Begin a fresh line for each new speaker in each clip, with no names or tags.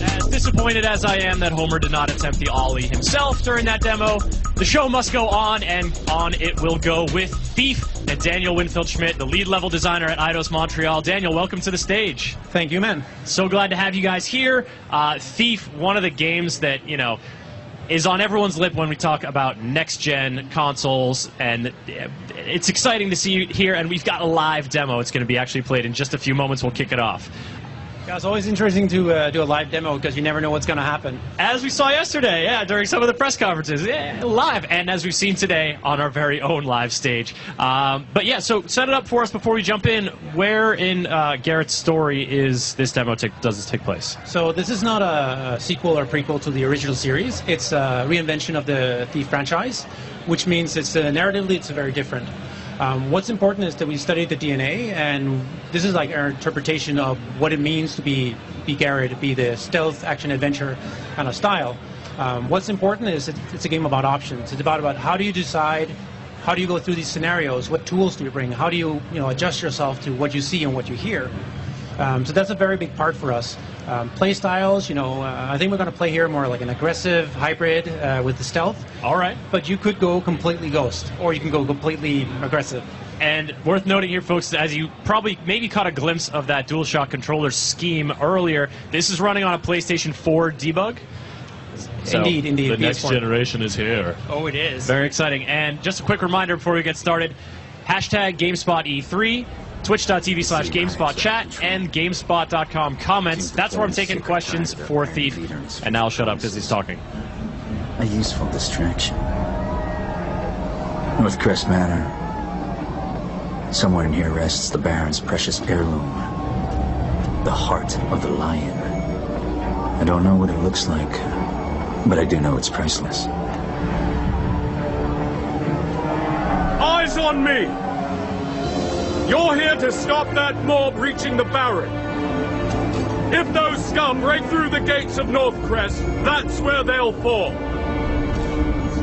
As disappointed as I am that Homer did not attempt the ollie himself during that demo, the show must go on, and on it will go with Thief and Daniel Winfield-Schmidt, the lead level designer at Eidos Montreal. Daniel, welcome to the stage.
Thank you, man.
So glad to have you guys here. Thief, one of the games that, you know, is on everyone's lip when we talk about next-gen consoles, and it's exciting to see you here, and we've got a live demo. It's going to be actually played in just a few moments. We'll kick it off.
Yeah, it's always interesting to do a live demo because you never know what's going to happen.
As we saw yesterday, yeah, during some of the press conferences, yeah, live, and as we've seen today on our very own live stage. But yeah, so set it up for us before we jump in. Where in Garrett's story is this demo does this take place?
So this is not a sequel or prequel to the original series. It's a reinvention of the Thief franchise, which means it's narratively it's very different. What's important is that we studied the DNA, and this is like our interpretation of what it means to be Garrett, to be the stealth action adventure kind of style. What's important is it's a game about options. It's about how do you decide, how do you go through these scenarios, what tools do you bring, how do you adjust yourself to what you see and what you hear. So that's a very big part for us. Play styles, I think we're going to play here more like an aggressive hybrid with the stealth.
All right.
But you could go completely ghost, or you can go completely aggressive.
And worth noting here, folks, as you probably maybe caught a glimpse of that DualShock controller scheme earlier, this is running on a PlayStation 4 debug. So
Indeed.
The next generation is here.
Oh, it is.
Very exciting. And just a quick reminder before we get started, hashtag GameSpotE3. Twitch.tv/GameSpotChat and GameSpot.com comments. That's where I'm taking questions for Thief. And now I'll shut up because he's talking.
A useful distraction. Northcrest Manor. Somewhere in here rests the Baron's precious heirloom. The heart of the lion. I don't know what it looks like, but I do know it's priceless.
Eyes on me! You're here to stop that mob reaching the Baron. If those scum break through the gates of Northcrest, that's where they'll fall.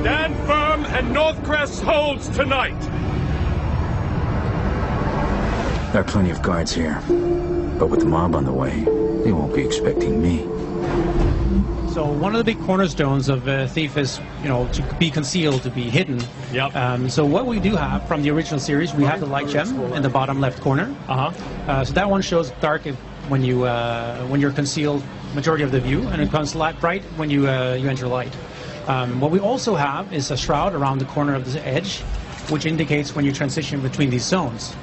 Stand firm, and Northcrest holds tonight.
There are plenty of guards here, but with the mob on the way, they won't be expecting me.
So one of the big cornerstones of Thief is, to be concealed, to be hidden.
Yep.
So what we do have from the original series, we have the light gem in the bottom left corner. So that one shows dark when you're concealed majority of the view, and it becomes light bright when you enter light. What we also have is a shroud around the corner of the edge, which indicates when you transition between these zones.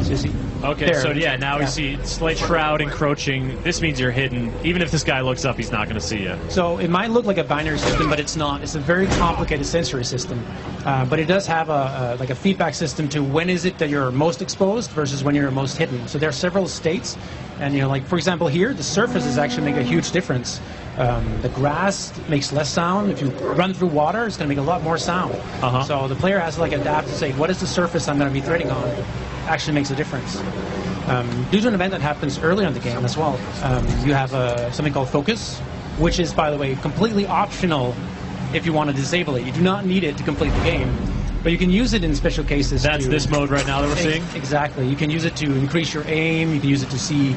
So you see,
okay, there. So yeah, now we see slight shroud encroaching. This means you're hidden. Even if this guy looks up, he's not going to see you.
So it might look like a binary system, but it's not. It's a very complicated sensory system. But it does have a feedback system to when is it that you're most exposed versus when you're most hidden. So there are several states, and like for example here, the surfaces actually make a huge difference. The grass makes less sound. If you run through water, it's going to make a lot more sound. So the player has to adapt to say, what is the surface I'm going to be threading on? Actually makes a difference. Due to an event that happens early in the game as well, you have something called Focus, which is, by the way, completely optional if you want to disable it. You do not need it to complete the game, but you can use it in special cases.
That's this mode right now that we're seeing?
Exactly. You can use it to increase your aim. You can use it to see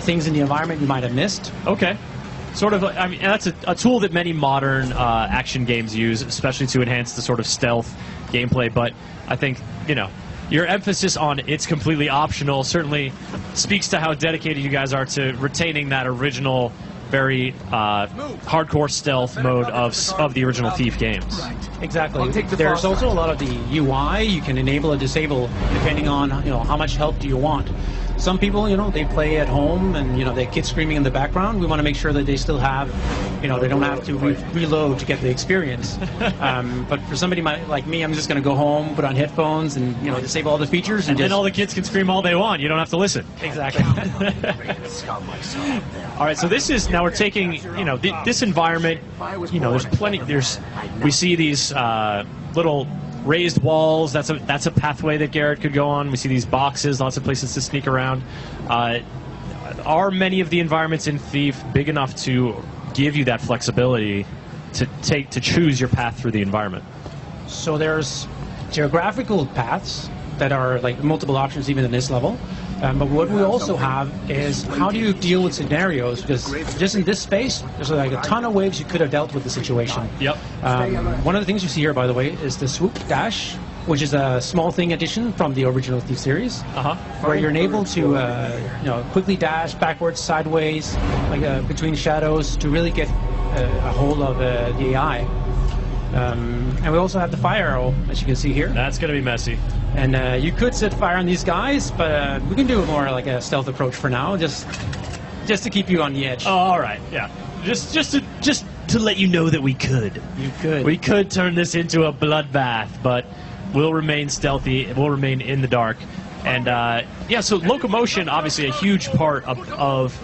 things in the environment you might have missed.
Okay. Sort of, I mean, that's a tool that many modern action games use, especially to enhance the sort of stealth gameplay, but I think, your emphasis on it's completely optional certainly speaks to how dedicated you guys are to retaining that original, very hardcore stealth mode of the original Thief games.
Exactly. There's also a lot of the UI you can enable or disable depending on how much help do you want. Some people, they play at home and, their kids screaming in the background. We want to make sure that they still have, they don't have to reload to get the experience. But for somebody like me, I'm just going to go home, put on headphones, and, disable all the features.
And all the kids can scream all they want. You don't have to listen.
Exactly.
All right, so this is, now we're taking, this environment, there's plenty, we see these little raised walls. That's a pathway that Garrett could go on. We see these boxes, lots of places to sneak around. Are many of the environments in Thief big enough to give you that flexibility to choose your path through the environment?
So there's geographical paths that are multiple options even in this level. But what we also have is how do you deal with scenarios? Because just in this space, there's like a ton of ways you could have dealt with the situation.
Yep.
One of the things you see here, by the way, is the swoop dash, which is a small thing addition from the original Thief series, where you're able to quickly dash backwards, sideways, like between shadows to really get a hold of the AI. And we also have the fire arrow, as you can see here.
That's going to be messy.
And you could set fire on these guys, but we can do it more like a stealth approach for now, just to keep you on the edge.
Oh, all right, yeah. Just to let you know that we could.
You could.
We could turn this into a bloodbath, but we'll remain stealthy. We'll remain in the dark. And yeah, so locomotion, obviously a huge part of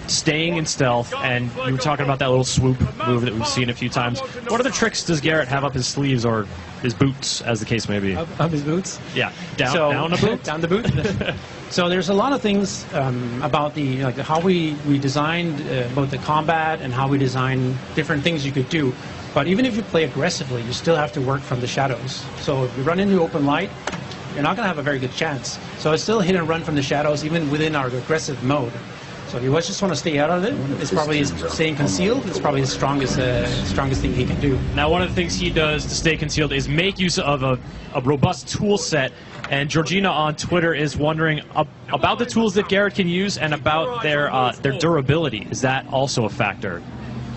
staying in stealth, and you were talking about that little swoop move that we've seen a few times. What other tricks does Garrett have up his sleeves, or his boots, as the case may be?
Up his boots?
Yeah, down the boot?
Down the boot. So there's a lot of things about the how we designed both the combat and how we design different things you could do. But even if you play aggressively, you still have to work from the shadows. So if you run into open light, you're not going to have a very good chance. So it's still hit and run from the shadows, even within our aggressive mode. So if you just want to stay out of it, it's probably staying concealed. It's probably the strongest thing he can do.
Now, one of the things he does to stay concealed is make use of a robust tool set. And Georgina on Twitter is wondering about the tools that Garrett can use and about their durability. Is that also a factor?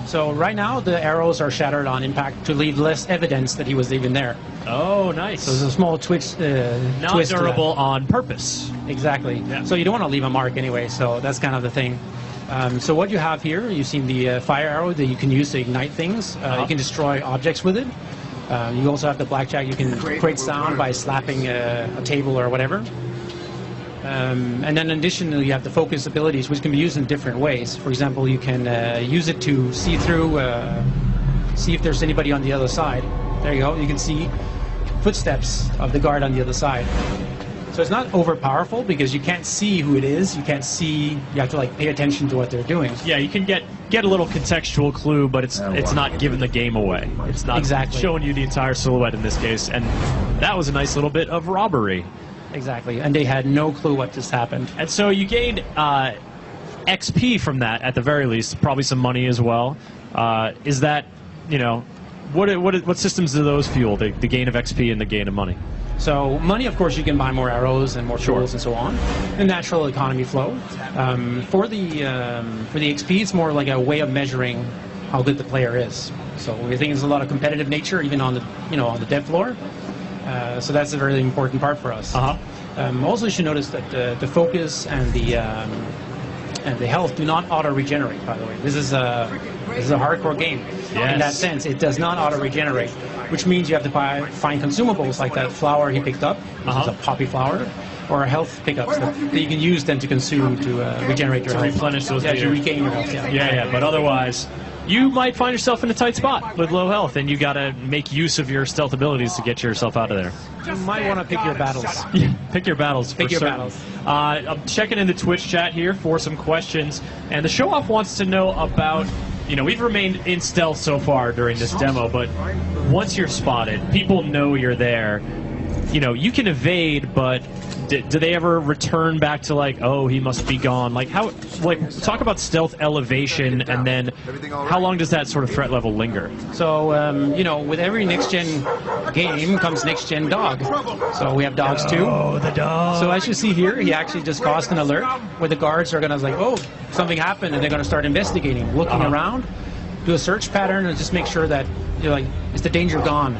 So right now, the arrows are shattered on impact to leave less evidence that he was even there.
Oh, nice.
So there's a small twist.
Not durable on purpose.
Exactly.
Yeah.
So you don't want to leave a mark anyway, so that's kind of the thing. So what you have here, you've seen the fire arrow that you can use to ignite things. You can destroy objects with it. You also have the blackjack. You can create sound by slapping a table or whatever. And then in addition, you have the focus abilities, which can be used in different ways. For example, you can use it to see through, see if there's anybody on the other side. There you go. You can see footsteps of the guard on the other side. So it's not overpowerful because you can't see who it is. You can't see. You have to like pay attention to what they're doing.
Yeah, you can get a little contextual clue, but it's not giving the game away. It's not
exactly
showing you the entire silhouette in this case. And that was a nice little bit of robbery.
Exactly, and they had no clue what just happened.
And so you gained XP from that, at the very least, probably some money as well. Is that, what systems do those fuel, the gain of XP and the gain of money?
So money, of course, you can buy more arrows and more tools and so on. The natural economy flow. For the XP, it's more like a way of measuring how good the player is. So we think there's a lot of competitive nature, even on the dev floor. So that's a very important part for us. Also, you should notice that the focus and the health do not auto-regenerate, by the way. This is a hardcore game.
Yes.
In that sense, it does not auto-regenerate, which means you have to find consumables like that flower he picked up, which is a poppy flower, or health pickups that you can use then to consume to regenerate your health.
Replenish those.
Yeah, to regain your health.
Yeah, but otherwise, you might find yourself in a tight spot with low health, and you got to make use of your stealth abilities to get yourself out of there.
You might want to pick your battles.
Yeah, pick your battles.
Pick your battles.
I'm checking in the Twitch chat here for some questions, and the show-off wants to know about, we've remained in stealth so far during this demo, but once you're spotted, people know you're there. You can evade, but do they ever return back to oh, he must be gone? Talk about stealth elevation, and then how long does that sort of threat level linger?
So, with every next-gen game comes next-gen dog. So we have dogs too.
Oh, the dog.
So as you see here, he actually just caused an alert where the guards are going to oh, something happened, and they're going to start investigating, looking around, do a search pattern, and just make sure that is the danger gone?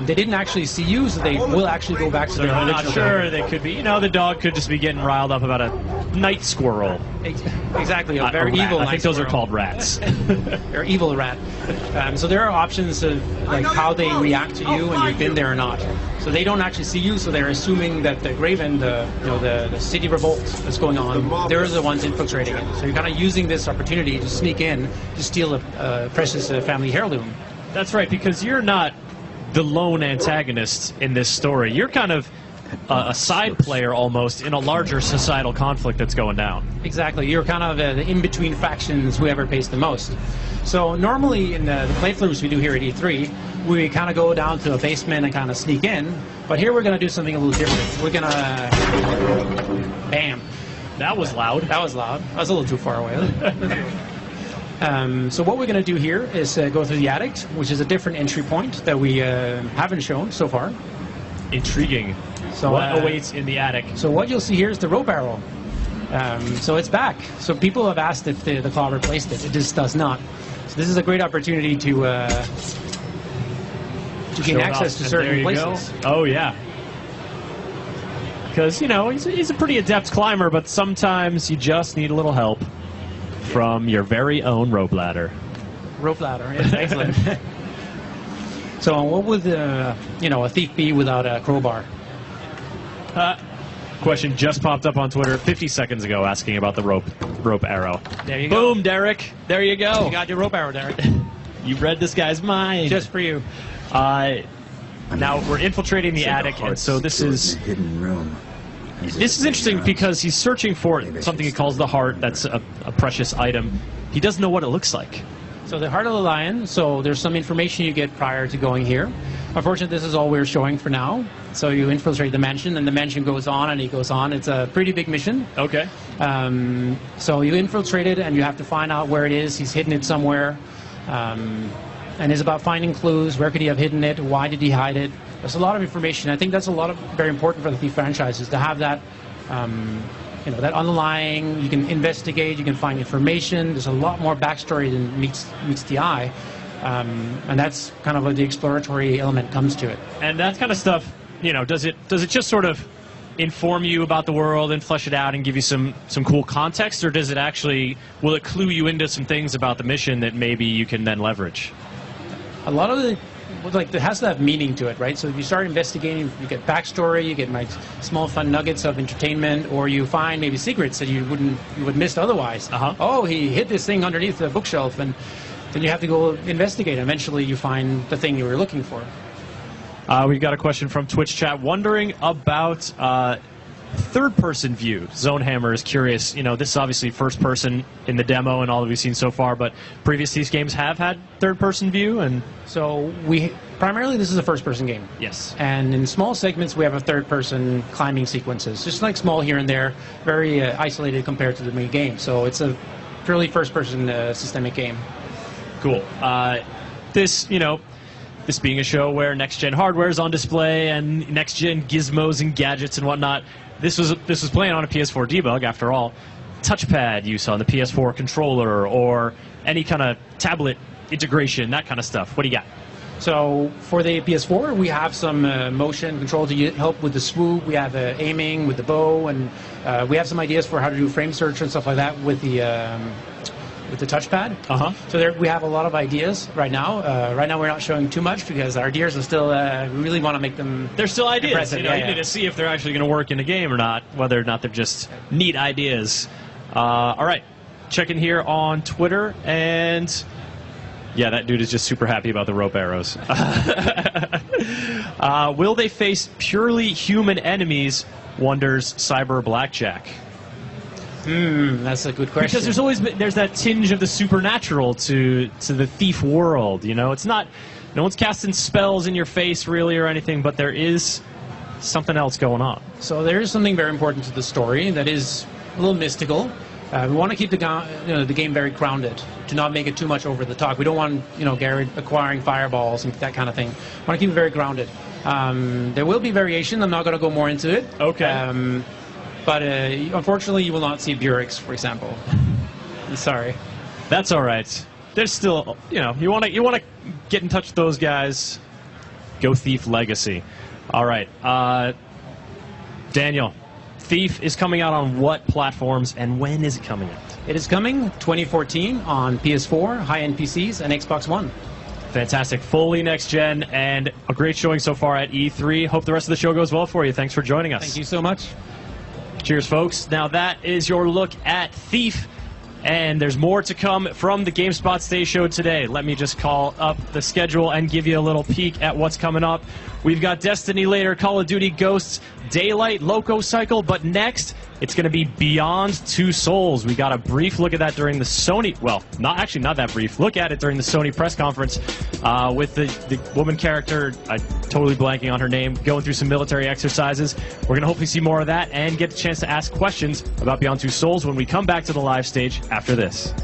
They didn't actually see you, so they will actually go back to their original.
Not sure. They could be, the dog could just be getting riled up about a night squirrel.
Exactly, a very evil.
I think those are called rats.
They're evil rat. So there are options of how they react to you when you've been there or not. So they don't actually see you, so they're assuming that the Graven, the city revolt that's going on, they're the ones infiltrating it. So you're kind of using this opportunity to sneak in to steal a precious family heirloom.
That's right, because you're not the lone antagonist in this story. You're kind of a side player almost in a larger societal conflict that's going down.
Exactly. You're kind of in between factions, whoever pays the most. So normally in the playthroughs we do here at E3, we kind of go down to a basement and kind of sneak in. But here we're going to do something a little different. We're going to, bam,
That was loud.
That was loud. I was a little too far away. So what we're going to do here is go through the attic, which is a different entry point that we haven't shown so far.
Intriguing.
So
what awaits in the attic?
So what you'll see here is the rope arrow. So it's back. So people have asked if the claw replaced it. It just does not. So this is a great opportunity to gain access to certain places.
Oh, yeah. Because, you know, he's a pretty adept climber, but sometimes you just need a little help from your very own rope ladder.
Rope ladder, yes, excellent. So what would, you know, a thief be without a crowbar?
Question just popped up on Twitter 50 seconds ago asking about the rope arrow.
There you go.
Boom, Derek. There you go.
You got your rope arrow, Derek.
You read this guy's mind.
Just for you.
Now we're infiltrating the attic, and so this is
hidden room.
This is interesting because he's searching for something he calls the heart. That's a precious item. He doesn't know what it looks like.
So the heart of the lion. So there's some information you get prior to going here. Unfortunately, this is all we're showing for now. So you infiltrate the mansion, and the mansion goes on, and he goes on. It's a pretty big mission.
Okay.
So you infiltrate it, and you have to find out where it is. He's hidden it somewhere. And it's about finding clues. Where could he have hidden it? Why did he hide it? There's a lot of information. I think that's very important for the Thief franchise, is to have that, you know, that underlying. You can investigate. You can find information. There's a lot more backstory than meets the eye, and that's kind of what the exploratory element comes to it.
And that kind of stuff, you know, does it just sort of inform you about the world and flesh it out and give you some cool context, or does it actually, will it clue you into some things about the mission that maybe you can then leverage?
A lot of it, like, it has to have meaning to it, right? So if you start investigating, you get backstory, you get like small fun nuggets of entertainment, or you find maybe secrets that you would miss otherwise. Oh, he hid this thing underneath the bookshelf, and then you have to go investigate. Eventually, you find the thing you were looking for.
We've got a question from Twitch chat wondering about third-person view. Zonehammer is curious. You know, this is obviously first-person in the demo and all that we've seen so far, but previous Thief games have had third-person view, and
so primarily this is a first-person game.
Yes.
And in small segments, we have a third-person climbing sequences, just like small here and there, very isolated compared to the main game. So it's a purely first-person systemic game. Cool.
This, you know, this being a show where next-gen hardware is on display and next-gen gizmos and gadgets and whatnot, this was playing on a PS4 debug, after all. Touchpad use on the PS4 controller or any kind of tablet integration, that kind of stuff. What do you got?
So for the PS4, we have some motion control to help with the swoop. We have aiming with the bow, and we have some ideas for how to do frame search and stuff like that with the touchpad. So there we have a lot of ideas right now. Right now we're not showing too much because our ideas are still, we really want to make them.
They're still ideas. You know, you
yeah.
need to see if they're actually going to work in the game or not, whether or not they're just neat ideas. All right, checking here on Twitter, and yeah, that dude is just super happy about the rope arrows. Will they face purely human enemies, wonders Cyber Blackjack.
That's a good question.
Because there's that tinge of the supernatural to the Thief world. You know, it's not, no one's casting spells in your face really or anything, but there is something else going on.
So there is something very important to the story that is a little mystical. We want to keep the game very grounded, to not make it too much over the top. We don't want, you know, Garrett acquiring fireballs and that kind of thing. We want to keep it very grounded. There will be variation. I'm not going to go more into it.
Okay.
But unfortunately, you will not see Bureks, for example. I'm sorry.
That's all right. There's still, you know, you want to get in touch with those guys. Go Thief Legacy. All right, Daniel. Thief is coming out on what platforms, and when is it coming out?
It is coming 2014 on PS4, high-end PCs, and Xbox One.
Fantastic. Fully next-gen, and a great showing so far at E3. Hope the rest of the show goes well for you. Thanks for joining us.
Thank you so much.
Cheers, folks. Now that is your look at Thief, and there's more to come from the GameSpot Stay Show today. Let me just call up the schedule and give you a little peek at what's coming up. We've got Destiny later, Call of Duty Ghosts, Daylight, Loco Cycle, but next, It's going to be Beyond Two Souls. We got a brief look at that during the Sony, well, not that brief, look at it during the Sony press conference with the woman character, I'm totally blanking on her name, going through some military exercises. We're going to hopefully see more of that and get a chance to ask questions about Beyond Two Souls when we come back to the live stage after this.